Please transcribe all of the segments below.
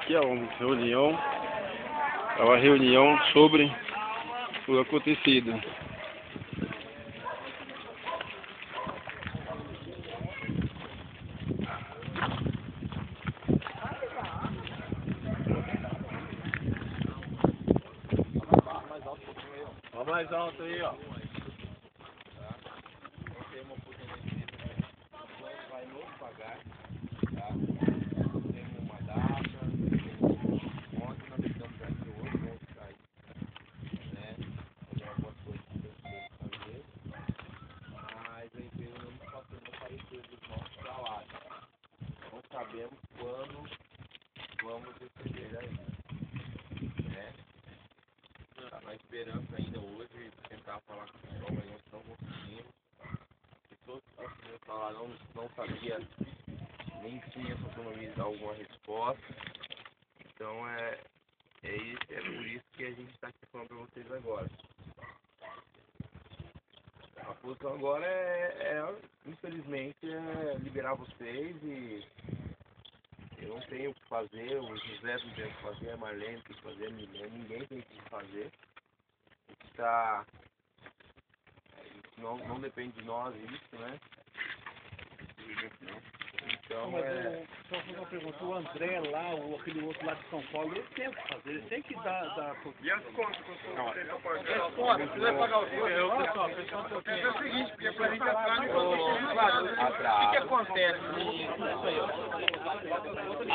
aqui é uma reunião sobre o acontecido. Ó, mais alto aí, ó. Vai nos pagar, tá? Temos uma data, ontem nós deixamos aqui, hoje vamos sair, né? Fazer algumas coisas que eu tenho que fazer, mas a empresa não nos passou no parecer dos nossos salários. Não sabemos quando vamos receber ainda, né? Tá na esperança ainda hoje, tentar falar com o pessoal, mas não estão conseguindo. Pessoas que estão conseguindo falar não sabia nem tinha essa autonomia de dar alguma resposta. Então é por isso que a gente está aqui falando para vocês agora. A posição agora infelizmente, liberar vocês e eu não tenho o que fazer, o José não tem o que fazer, a Marlene tem que fazer, ninguém tem o que fazer. O que está... Não depende de nós isso, né? Então, só fazer uma pergunta, o André lá, aquele outro lá de São Paulo, ele tem o que fazer, ele tem que dar... E as contas, As contas, você vai pagar o seu? Pessoal, é o seguinte, porque pra gente entrar no o que acontece nisso aí, ó?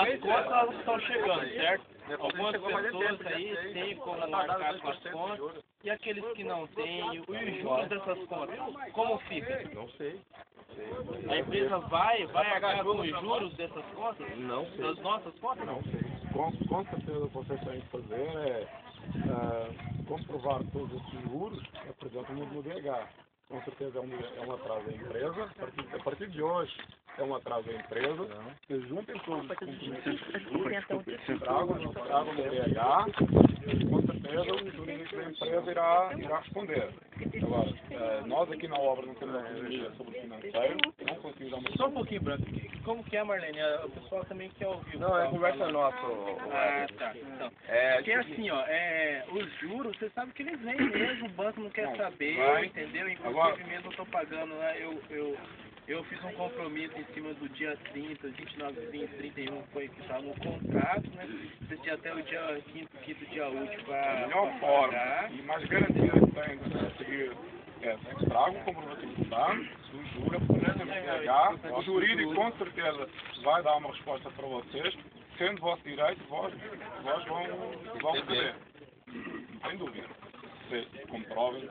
As contas estão chegando, certo? Algumas pessoas aí têm como marcar com as contas, e aqueles que não têm, os juros dessas contas, como fica? não sei. A empresa vai arcar com os juros dessas contas? Não sei. Das nossas contas? Não sei. Com certeza o que vocês têm que fazer é comprovar todos esses juros e apresentam-nos no DH. Com certeza é um atraso da empresa. A partir de hoje é um atraso da empresa. Juntem todos os compromissos de juros, tragam no DH. Com certeza o jurídico da empresa irá responder. Agora, nós aqui na obra não temos autonomia sobre o financeiro, não conseguimos dar uma... Só um pouquinho, Branco. Como que é, Marlene? O pessoal também quer ouvir. Não, é conversa nossa. Tá. Então, Porque assim, ó, os juros, você sabe que eles vêm mesmo, o banco não quer saber, entendeu? Inclusive mesmo eu estou pagando, né? Eu fiz um compromisso em cima do dia 30, 29, 20, 31, foi que está no contrato, né? Vocês tinham até o dia 5º dia útil para melhor forma e mais garantida que tem de conseguir tragam como notificado, o juro, apresentem no DH, o jurídico com certeza vai dar uma resposta para vocês, sendo vosso direito, vós vão receber. Sem dúvida. Vocês comprovem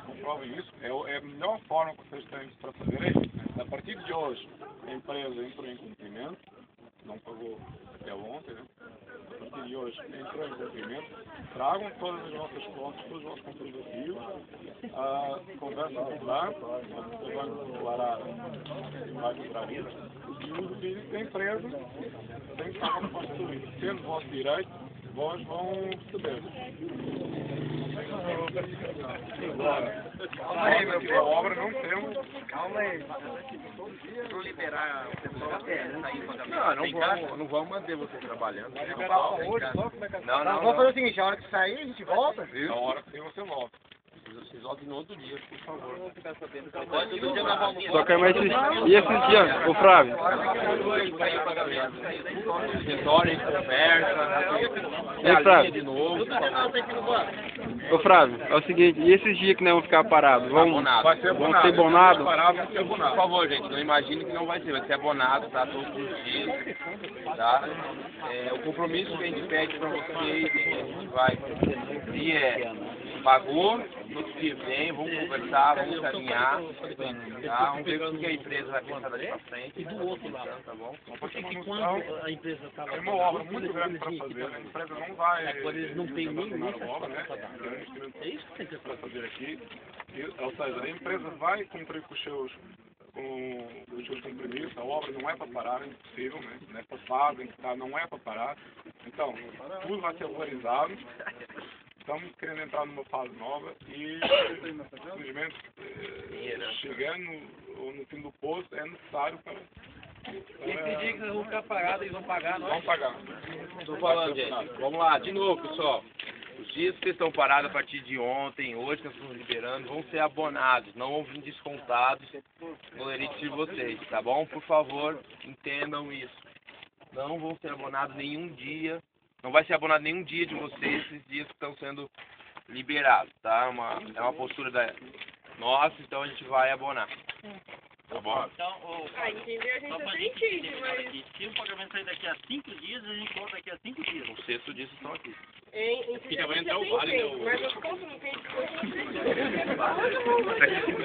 isso, é a melhor forma que vocês têm para fazer é isso. A partir de hoje, a empresa entrou em cumprimento, não pagou até ontem, né? A partir de hoje entrou em cumprimento, tragam todas as vossas contas, todos os vossos comprovativos, conversam com o banco declarar, vai declarar isso, e o jurídico da empresa tem que estar para construir. Sendo vosso direito, vós vão receber. A obra não temos. Calma aí. Vou liberar o pessoal sair. Não vamos manter você trabalhando. Vai liberar só hoje, só? Como é que Não. Vamos fazer o seguinte, a hora que sair, a gente volta, viu? Na hora que você volta. Vocês voltem no outro dia, por favor. eu vou ficar sabendo? Só que mais e esses dias, ô Flávio? Escritório, a gente conversa, Flávio? de novo. Ô Flávio, é o seguinte, e esses dias que não vão ficar parados? Vão ser abonados? Por favor, gente, não imagine que não vai ser abonado, tá? Todos os dias, tá? O compromisso que a gente pede para vocês, que a gente vai cumprir pagou, no que vem, vamos conversar, vamos caminhar, tá? Vamos ver o que a empresa vai pensar daqui pra frente. E do outro lado, tá bom? Porque quando a empresa estava... É uma obra muito grande para fazer, a empresa não vai... Eles não têm nem obra, né? É isso que tem que fazer aqui. Ou seja, a empresa vai cumprir com os seus compromissos, a obra não é para parar, é impossível, né? Não é para pagar, não é para parar. Então, tudo vai ser valorizado. Estamos querendo entrar numa fase nova e, simplesmente, chegando no fim do poço é necessário para Esse dia que nós vamos ficar parados, eles vão pagar, nós. Vamos pagar. Tô falando, gente. Vamos lá, de novo, pessoal. Os dias que vocês estão parados a partir de ontem, hoje que nós estamos liberando, vão ser abonados, não vão vir descontados no lerite de vocês, tá bom? Por favor, entendam isso. Não vão ser abonados nenhum dia, não vai ser abonado nenhum dia de vocês, esses dias que estão sendo liberados, tá? É uma postura nossa, então a gente vai abonar. Tá bom? Então, Entender a gente até entende, mas... se o pagamento sair daqui a 5 dias, a gente volta daqui a 5 dias. No sexto dia vocês estão aqui. Entender a gente até entende, mas as contas não tem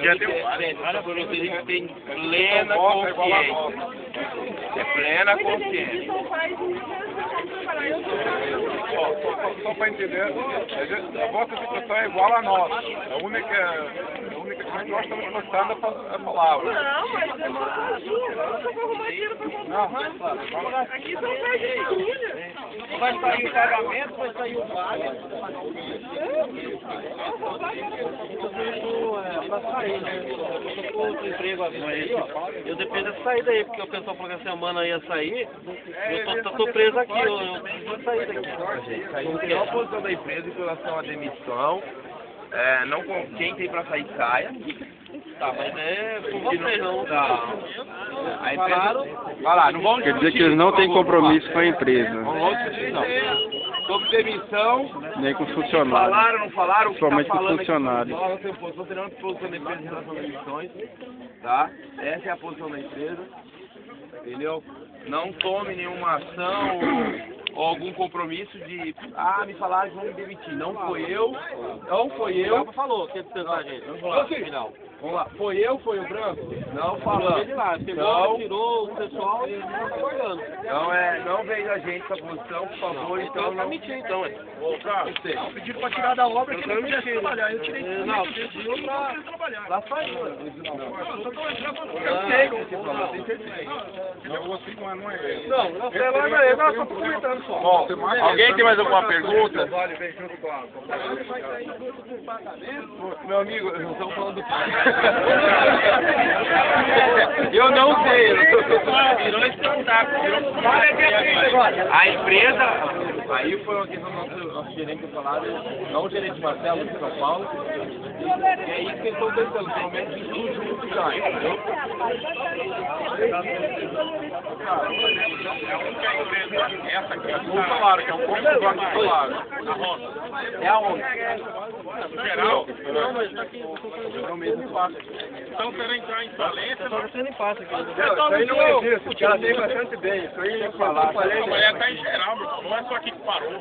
Já deu para vocês terem plena consciência. É plena consciência. não faz Só para entender, a vossa situação é igual à nossa. A única coisa que nós estamos postando a palavra. Não, mas demora um pouquinho. Não, só vou arrumar dinheiro pra comprar. Aqui só faz de família. Vai sair o pagamento, vai sair o vale. Pra sair, né? Eu tô com outro emprego agora aí, ó. Eu dependo de sair daí, porque o pessoal falou que a semana ia sair. Eu tô preso aqui, eu preciso sair daqui. Tem uma posição da empresa em relação à demissão. Não, quem tem pra sair, saia. Tá, mas é com vocês, não. A empresa... Vai lá, não vamos Quer dizer que eles não têm compromisso com a empresa, Não discutir, não. Sobre demissão, nem com funcionário. falaram, não falaram, o que Somente tá com falando funcionário. Aqui, nós temos posição, teremos posição da empresa em relação a demissões, tá? Essa é a posição da empresa, entendeu? Não tome nenhuma ação ou algum compromisso de, me falaram que vão me demitir. Não foi eu. O falou que ele precisava a gente. Vamos lá, foi eu, foi o branco? Não Falou ele lá, falamos. pegou, tirou o pessoal e não tá guardando. Não veio a gente essa posição, por favor, então não. Mentiu então, hein? Pediram pra tirar da obra que não quisesse trabalhar. Eu tirei tudo. Não, pediu pra sair. Eu sei que você falou, tenho certeza. Eu vou assim, não é ele. Não sei lá, não é, nós só tô comentando só. Bom, Alguém tem mais alguma pergunta? Vale, vem junto com a... Meu amigo, nós estamos falando do quê? Eu não sei. Virou espetáculo. A empresa, aí foi uma questão do nosso gerente falado, não o gerente Marcelo de São Paulo. E é isso que eles estão tentando, pelo menos em tudo junto já, entendeu? Essa aqui é o salário, que é o comprovante do salário. É aonde? Geral, Eu mesmo faço. então se ela entrar em falência, Só você nem passa aqui. Isso aí não existe, ela tem bastante bem. Isso aí, eu falei, não, mas ela tá em geral, não é só aqui que parou.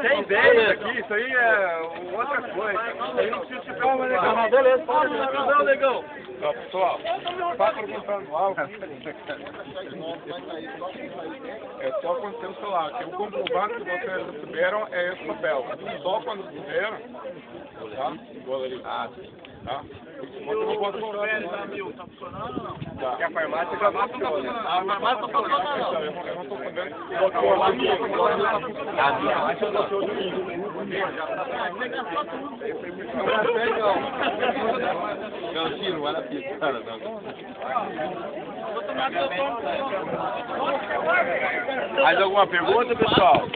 tem bem aqui, isso aí é outra coisa. Isso aí não precisa se preocupar. Não, beleza, pode não, negão. Então, pessoal, está perguntando algo. É só quando tem o salário, que o comprovante que vocês receberam é esse papel. Só quando receberam, tá? Igual ali. Tá? Você não pode comprar. Tá funcionando ou não? Tá. E a farmácia já funciona. A farmácia tá funcionando. Eu não estou sabendo. Não, tiro, não era pico, cara, não. Mais alguma pergunta, pessoal?